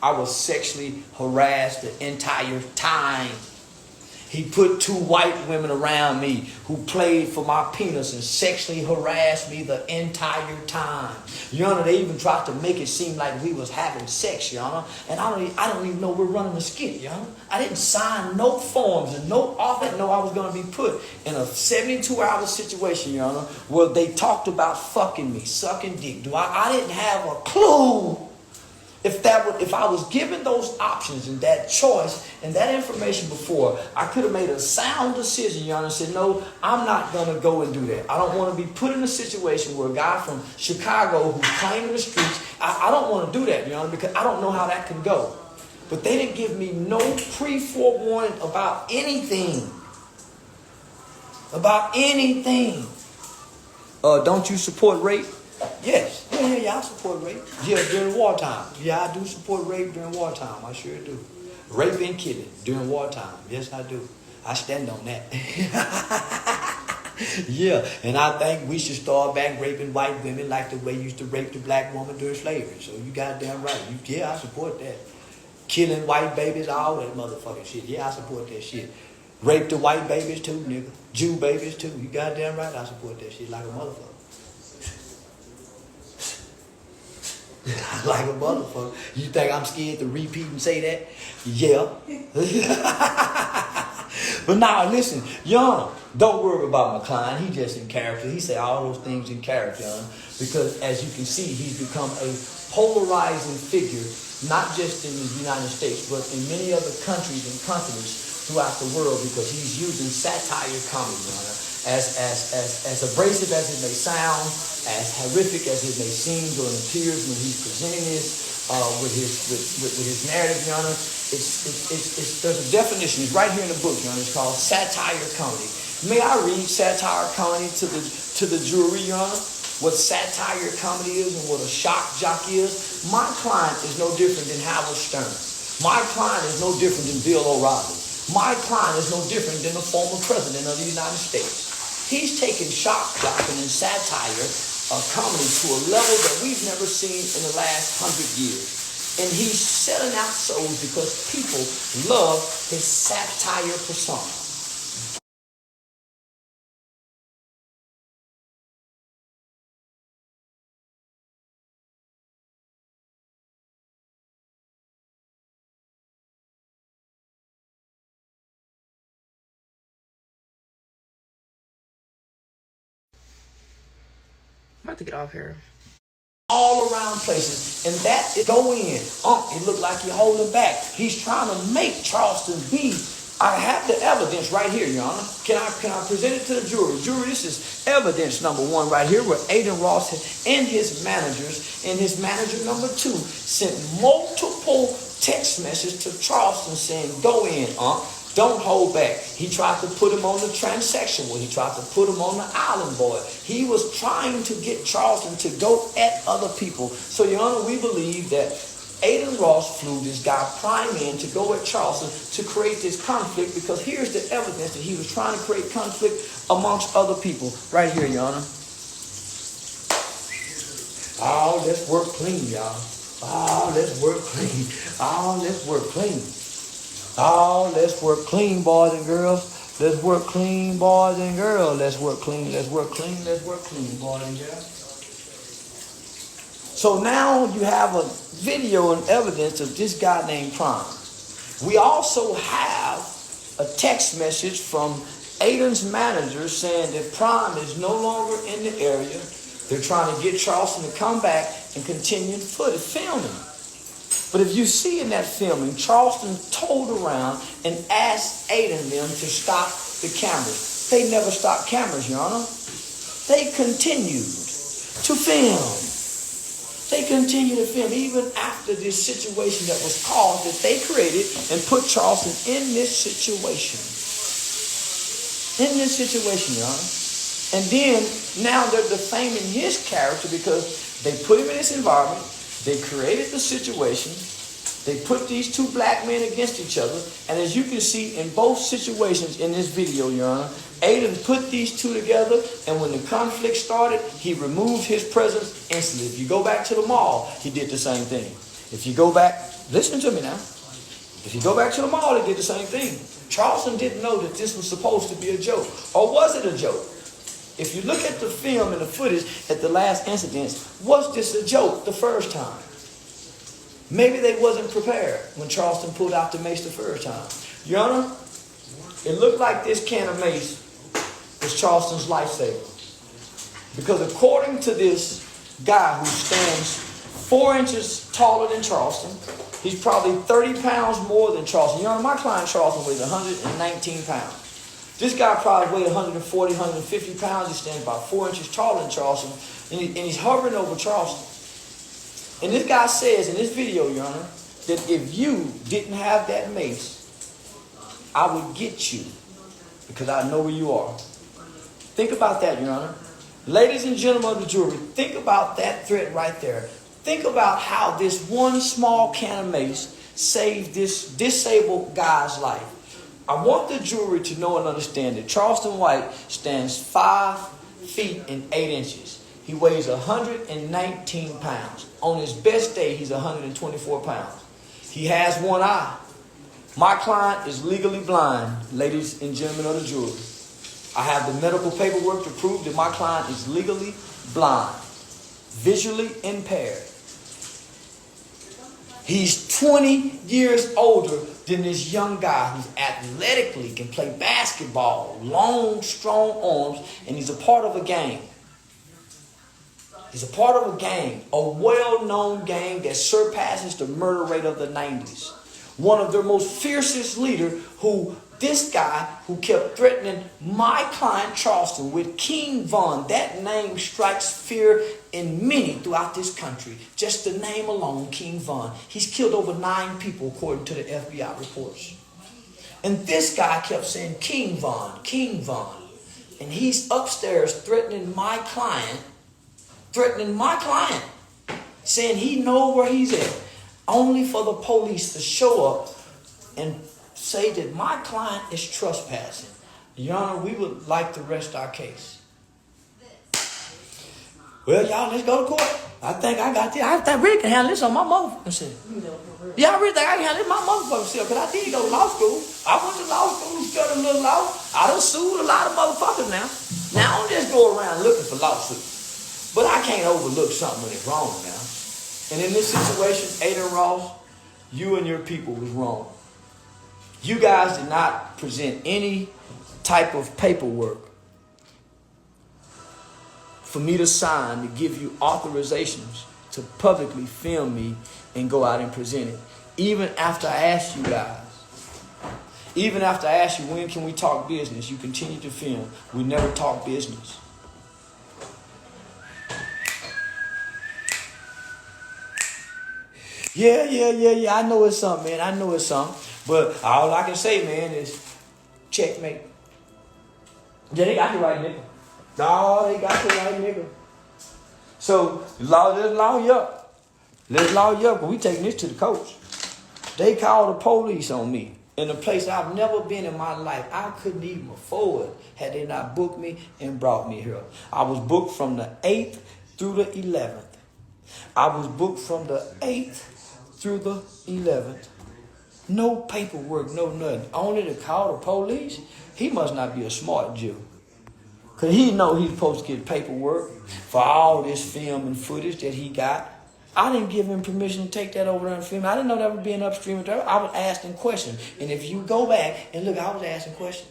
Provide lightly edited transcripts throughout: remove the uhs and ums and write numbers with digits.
I was sexually harassed the entire time. He put 2 white women around me who played for my penis and sexually harassed me the entire time. Your Honor, they even tried to make it seem like we was having sex, Your Honor. And I don't even know we're running a skit, Your Honor. I didn't sign no forms and no offer. No, I was going to be put in a 72-hour situation, Your Honor, where they talked about fucking me, sucking dick. I didn't have a clue. If I was given those options and that choice and that information before, I could have made a sound decision, Your Honor, and said, no, I'm not going to go and do that. I don't want to be put in a situation where a guy from Chicago who's claiming the streets, I don't want to do that, Your Honor, because I don't know how that can go. But they didn't give me no pre-forewarning about anything. About anything. Don't you support rape? Yes. Yeah, I support rape. Yeah, during wartime. Yeah, I do support rape during wartime. I sure do. Rape and killing during wartime. Yes, I do. I stand on that. Yeah, and I think we should start back raping white women like the way you used to rape the black woman during slavery. So you goddamn right. Yeah, I support that. Killing white babies, all that motherfucking shit. Yeah, I support that shit. Rape the white babies too, nigga. Jew babies too. You goddamn right. I support that shit like a motherfucker. Like a motherfucker. You think I'm scared to repeat and say that? Yeah. But now, listen, Your Honor, don't worry about my client. He just in character. He say all those things in character, Your Honor, because as you can see, he's become a polarizing figure, not just in the United States, but in many other countries and continents throughout the world, because he's using satire comedy, Your Honor. As abrasive as it may sound, as horrific as it may seem or it appears when he's presenting this with his narrative, Your Honor, there's a definition. It's right here in the book, Your Honor. It's called satire comedy. May I read satire comedy to the jury, Your Honor? What satire comedy is and what a shock jock is. My client is no different than Howard Stern. My client is no different than Bill O'Reilly. My client is no different than the former president of the United States. He's taken shock jocking and satire comedy to a level that we've never seen in the last 100 years. And he's selling out souls because people love his satire persona. I'm about to get off here. All around places, and that is go in. It looked like you're holding back. He's trying to make Charleston be. I have the evidence right here, Your Honor. Can I present it to the jury? Jury, this is evidence number 1 right here, where Adin Ross and his managers and his manager number 2 sent multiple text messages to Charleston saying, "Go in, Don't hold back." He tried to put him on the transsexual. He tried to put him on the island boy. He was trying to get Charleston to go at other people. So, Your Honor, we believe that Adin Ross flew this guy prime in to go at Charleston to create this conflict, because here's the evidence that he was trying to create conflict amongst other people. Right here, Your Honor. Oh, let's work clean, y'all. Oh, let's work clean. Oh, let's work clean. Oh, let's work clean, boys and girls. Let's work clean, boys and girls. Let's work clean, let's work clean, let's work clean, boys and girls. So now you have a video and evidence of this guy named Prime. We also have a text message from Adin's manager saying that Prime is no longer in the area. They're trying to get Charleston to come back and continue filming. But if you see in that filming, Charleston told around and asked Adin and them to stop the cameras. They never stopped cameras, Your Honor. They continued to film. They continued to film even after this situation that was caused, that they created and put Charleston in this situation. In this situation, Your Honor. And then now they're defaming his character because they put him in this environment. They created the situation. They put these 2 black men against each other. And as you can see in both situations in this video, Your Honor, Adin put these 2 together. And when the conflict started, he removed his presence instantly. If you go back to the mall, he did the same thing. If you go back Listen to me now. If you go back to the mall, they did the same thing. Charleston didn't know that this was supposed to be a joke. Or was it a joke? If you look at the film and the footage at the last incidents, was this a joke the first time? Maybe they wasn't prepared when Charleston pulled out the mace the first time. Your Honor, it looked like this can of mace was Charleston's lifesaver. Because according to this guy who stands 4 inches taller than Charleston, he's probably 30 pounds more than Charleston. You know, my client Charleston weighs 119 pounds. This guy probably weighs 140, 150 pounds. He stands about 4 inches taller than Charleston, and he's hovering over Charleston. And this guy says in this video, Your Honor, that if you didn't have that mace, I would get you because I know where you are. Think about that, Your Honor. Ladies and gentlemen of the jury, think about that threat right there. Think about how this one small can of mace saved this disabled guy's life. I want the jury to know and understand that Charleston White stands 5 feet and 8 inches. He weighs 119 pounds. On his best day, he's 124 pounds. He has one eye. My client is legally blind, ladies and gentlemen of the jury. I have the medical paperwork to prove that my client is legally blind, visually impaired. He's 20 years older than this young guy who's athletically can play basketball, long, strong arms, and he's a part of a gang. He's a part of a gang, a well-known gang that surpasses the murder rate of the 90s. One of their most fiercest leaders, who this guy who kept threatening my client Charleston with King Von. That name strikes fear in many throughout this country. Just the name alone, King Von. He's killed over 9 people according to the FBI reports. And this guy kept saying King Von, King Von. And he's upstairs threatening my client, saying he knows where he's at, only for the police to show up and say that my client is trespassing. Your Honor, we would like to rest our case. Well, y'all, let's go to court. I think I got this. I think I really can handle this on my motherfucking self. Yeah, I really think I can handle this on my motherfucking self, because I did go to law school. I went to law school, studied a little law. I done sued a lot of motherfuckers now. Now I don't just go around looking for lawsuits. But I can't overlook something when it's wrong now. And in this situation, Adin Ross, you and your people was wrong. You guys did not present any type of paperwork for me to sign to give you authorizations to publicly film me and go out and present it. Even after I asked you guys, even after I asked you when can we talk business, you continue to film. We never talk business. Yeah. I know it's something, man. I know it's something. But all I can say, man, is checkmate. Yeah, they got the right nigga. No, they got the right nigga. So, let's law you up. Let's law you up, but we taking this to the coach. They called the police on me in a place I've never been in my life. I couldn't even afford had they not booked me and brought me here. I was booked from the 8th through the 11th. I was booked from the 8th through the 11th. No paperwork, no nothing. Only to call the police? He must not be a smart Jew. Because he know he's supposed to get paperwork for all this film and footage that he got. I didn't give him permission to take that over there and film. I didn't know that was being upstream. I was asking questions. And if you go back and look, I was asking questions.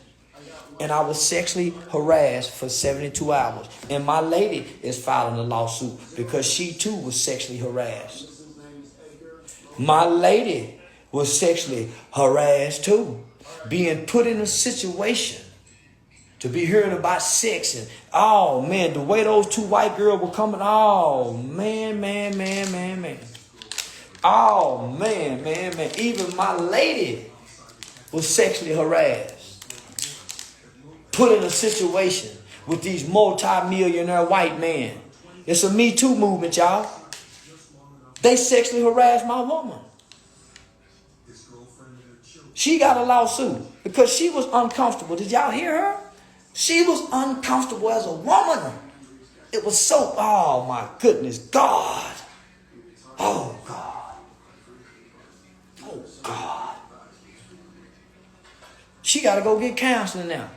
And I was sexually harassed for 72 hours. And my lady is filing a lawsuit because she too was sexually harassed. My lady was sexually harassed too. Being put in a situation to be hearing about sex. And oh man, the way those 2 white girls were coming. Oh man. Oh man. Even my lady was sexually harassed. Put in a situation with these multi-millionaire white men. It's a Me Too movement, y'all. They sexually harassed my woman. She got a lawsuit because she was uncomfortable. Did y'all hear her? She was uncomfortable as a woman. It was so, oh my goodness, God. Oh God. God. She got to go get counseling now.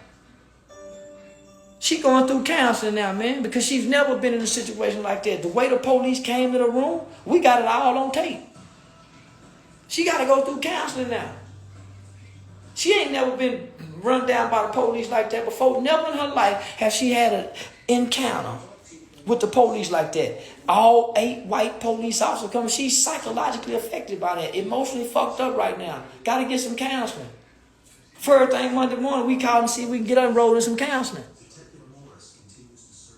She going through counseling now, man, because she's never been in a situation like that. The way the police came to the room, we got it all on tape. She got to go through counseling now. She ain't never been run down by the police like that before. Never in her life has she had an encounter with the police like that. All 8 white police officers coming. She's psychologically affected by that. Emotionally fucked up right now. Got to get some counseling. First thing Monday morning, we call and see if we can get her enrolled in some counseling.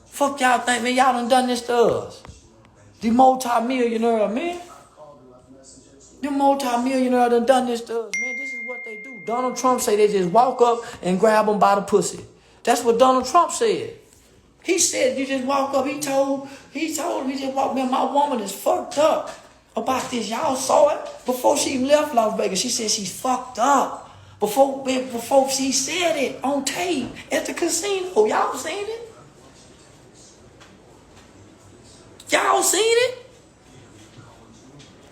Fuck y'all think, man, y'all done this to us. The multi-millionaire, man. The multi-millionaire done this to us, man. This is what they do. Donald Trump say they just walk up and grab them by the pussy. That's what Donald Trump said. He said you just walk up. He told him, he just walk, man, my woman is fucked up about this. Y'all saw it before she even left Las Vegas. She said she's fucked up. Before she said it on tape at the casino. Y'all seen it? Y'all seen it?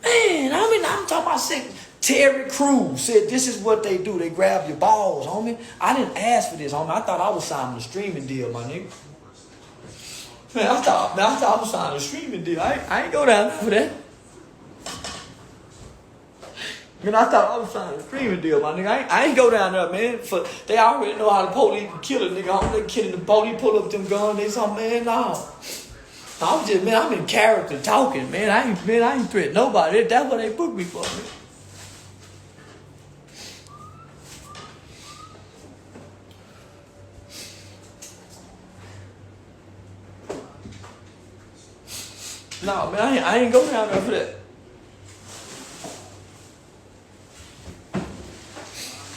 Man, I'm talking about sick. Terry Crews said this is what they do. They grab your balls, homie. I didn't ask for this, homie. I thought I was signing a streaming deal, my nigga. Man, I thought I was signing a streaming deal. I ain't go down there for that. Man, I thought I was signing a streaming deal, my nigga. I ain't go down there, man. They already know how the police can kill a nigga, homie. They killing the police, pull up them guns. They say, man, no. I'm in character talking, man. I ain't threatening nobody. That's what they booked me for, man. No, man, I ain't go down there for that.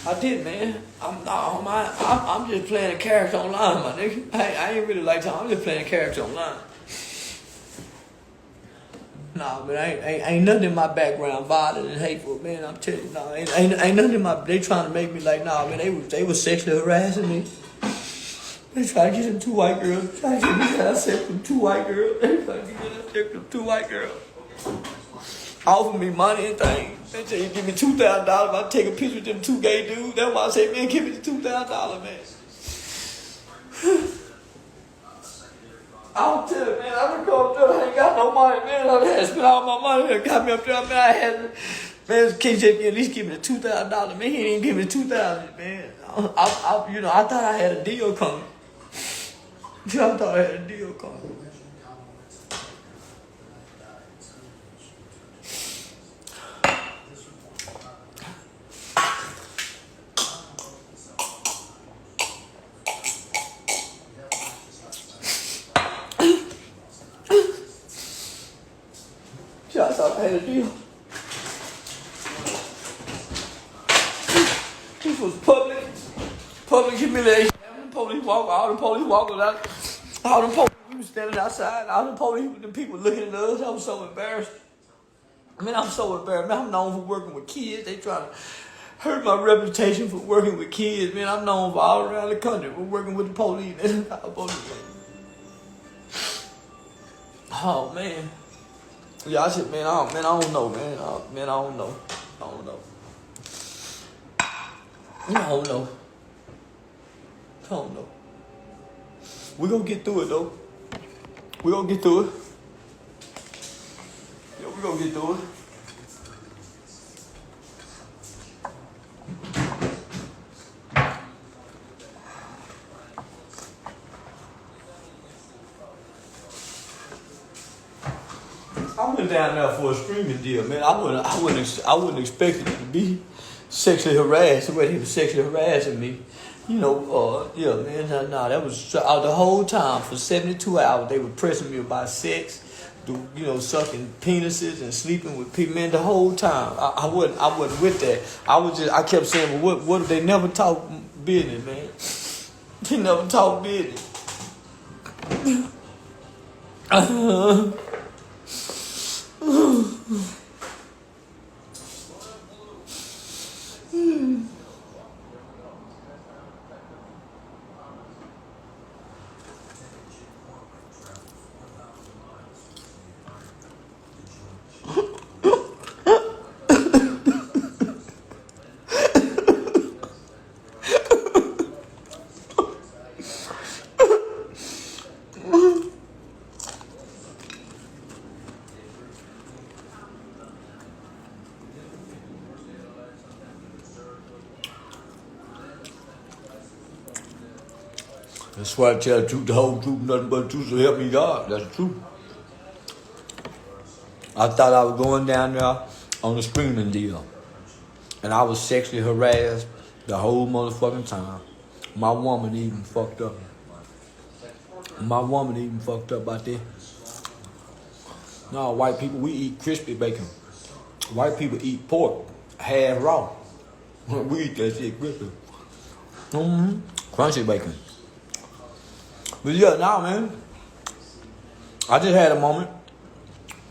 I did, man. I'm just playing a character online, my nigga. I ain't really like talking. I'm just playing a character online. Nah, man, ain't nothing in my background violent and hateful, man. I'm telling you, nah, ain't nothing in my. They trying to make me like, nah, man. They was sexually harassing me. They trying to get them 2 white girls. Trying to get me to have sex with 2 white girls. They trying to get sex with 2 white girls. Offer me money and things. They say you give me $2,000 if I take a picture with them 2 gay dudes. That's why I say, man, give me the $2,000, man. I'll tell you, man, I recall I ain't got no money, man. I had spent all my money that got me up there, man. I had, man, can't you at least give me the $2,000, man. He didn't give me the $2,000, man. I thought I had a deal coming. I thought I had a deal coming. I thought I had a deal. This was public humiliation. All the police walking out. All the police, we were standing outside. All the police, the people looking at us. I was so embarrassed. I mean, I'm so embarrassed. Man, I'm known for working with kids. They trying to hurt my reputation for working with kids. Man, I'm known for all around the country for working with the police. Oh, man. Yeah, I said, man, I don't know, man. I don't know. I don't know. We're going to get through it, though. We're going to get through it. Yeah, we're going to get through it. I went down there for a streaming deal, man. I wouldn't expect it to be sexually harassed the way he was sexually harassing me. Yeah, man. Nah, that was the whole time for 72 hours. They were pressing me about sex, sucking penises and sleeping with people. Man, the whole time I wasn't with that. I kept saying, well, what? They never talk business, man. They never talk business. That's why I tell the truth, the whole truth, nothing but the truth, so help me God. That's the truth. I thought I was going down there on a screaming deal. And I was sexually harassed the whole motherfucking time. My woman even fucked up. My woman even fucked up out there. No, white people, we eat crispy bacon. White people eat pork, half raw. We eat that shit crispy. Crunchy bacon. But yeah, nah, man. I just had a moment.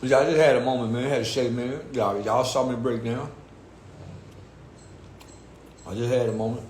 Yeah, I just had a moment, man. I had to say, man. Y'all saw me break down. I just had a moment.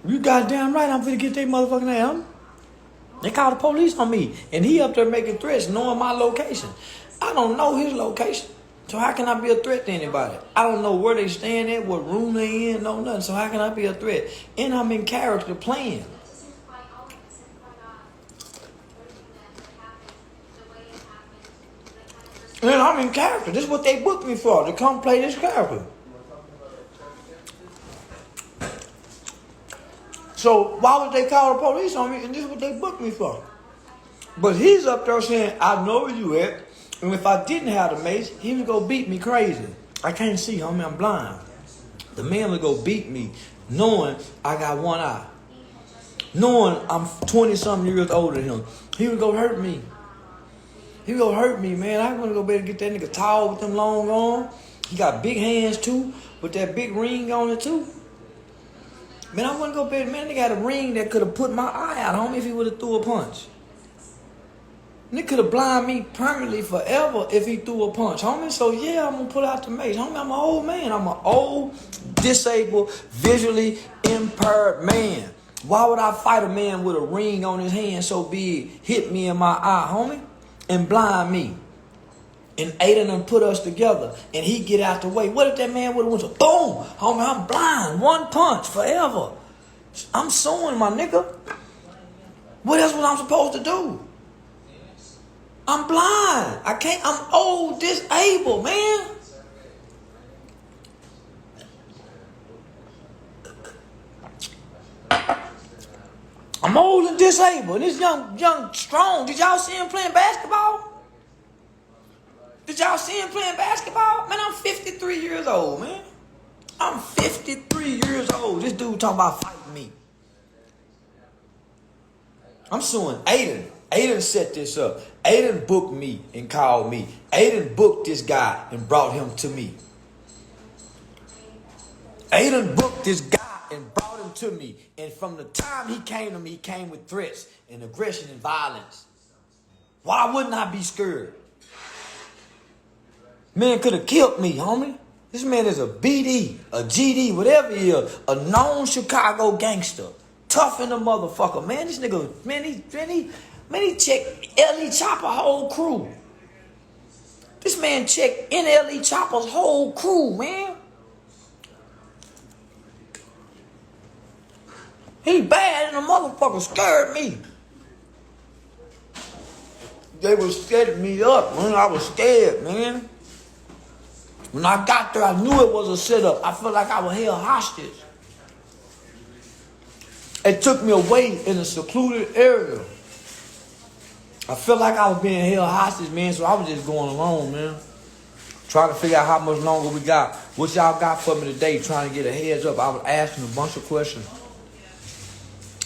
You goddamn right I'm finna get that motherfucking ass. They called the police on me. And he up there making threats, knowing my location. I don't know his location. So how can I be a threat to anybody? I don't know where they staying at, what room they in, no nothing. So how can I be a threat? And I'm in character playing. And I'm in character. This is what they booked me for, to come play this character. So why would they call the police on me? And this is what they booked me for. But he's up there saying, I know where you at. And if I didn't have the mace, he would go beat me crazy. I can't see, homie, I'm blind. The man would go beat me, knowing I got one eye. Knowing I'm 20-something years older than him. He would go hurt me. He would go hurt me, man. I want to go better get that nigga tall with them long arms. He got big hands, too, with that big ring on it, too. Man, I want to go better. Man, they got a ring that could have put my eye out, homie, if he would have threw a punch. And it could have blinded me permanently forever if he threw a punch, homie. So, yeah, I'm going to pull out the mace. Homie, I'm an old man. I'm an old, disabled, visually impaired man. Why would I fight a man with a ring on his hand so big, hit me in my eye, homie, and blind me? And Adin done put us together, and he get out the way. What if that man would have went to boom? Homie, I'm blind. One punch forever. I'm suing my nigga. What else was I supposed to do? I'm blind. I can't. I'm old, disabled, man. I'm old and disabled. And this young, strong. Did y'all see him playing basketball? Did y'all see him playing basketball? Man, I'm 53 years old, man. I'm 53 years old. This dude talking about fighting me. I'm suing Adin. Adin set this up. Adin booked me and called me. Adin booked this guy and brought him to me. Adin booked this guy and brought him to me. And from the time he came to me, he came with threats and aggression and violence. Why wouldn't I be scared? Man could have killed me, homie. This man is a BD, a GD, whatever he is. A known Chicago gangster. Tough in the motherfucker. Man, this nigga, man, he checked L.E. Chopper whole crew. This man checked NLE Chopper's whole crew, man. He bad and the motherfucker scared me. They was scared me up, man. I was scared, man. When I got there, I knew it was a setup. I felt like I was held hostage. It took me away in a secluded area. I felt like I was being held hostage, man, so I was just going along, man. Trying to figure out how much longer we got. What y'all got for me today, trying to get a heads up. I was asking a bunch of questions.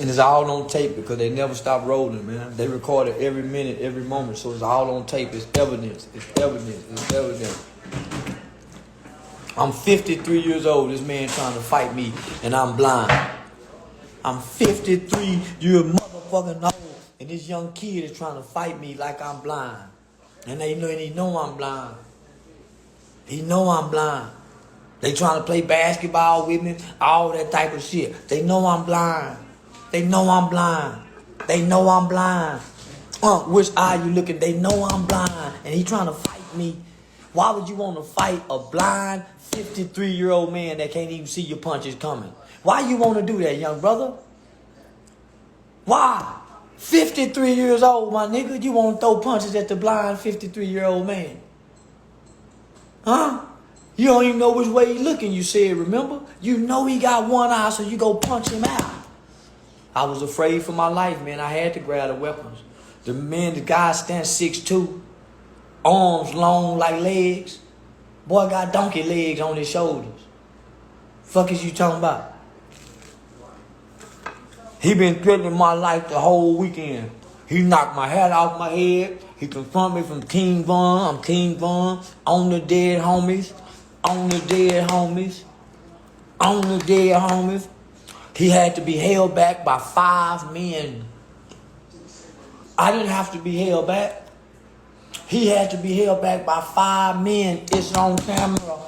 And it's all on tape because they never stop rolling, man. They record it every minute, every moment, so it's all on tape. It's evidence. It's evidence. It's evidence. I'm 53 years old. This man trying to fight me, and I'm blind. I'm 53 years motherfucking old, And this young kid is trying to fight me like I'm blind. And he know I'm blind. He know I'm blind. They trying to play basketball with me, all that type of shit. They know I'm blind. They know I'm blind. They know I'm blind. Which eye you looking? They know I'm blind. And he trying to fight me. Why would you want to fight a blind 53-year-old man that can't even see your punches coming? Why you want to do that, young brother? Why? 53 years old, my nigga. You want to throw punches at the blind 53-year-old man? Huh? You don't even know which way he looking, you said, remember? You know he got one eye, so you go punch him out. I was afraid for my life, man. I had to grab the weapons. The guy stands 6'2", arms long like legs. Boy got donkey legs on his shoulders. Fuck is you talking about? He been threatening my life the whole weekend. He knocked my hat off my head. He confronted me from King Von. I'm King Von. On the dead homies. On the dead homies. On the dead homies. He had to be held back by 5 men. I didn't have to be held back. He had to be held back by 5 men. It's on camera.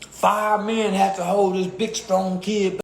5 men had to hold this big strong kid back.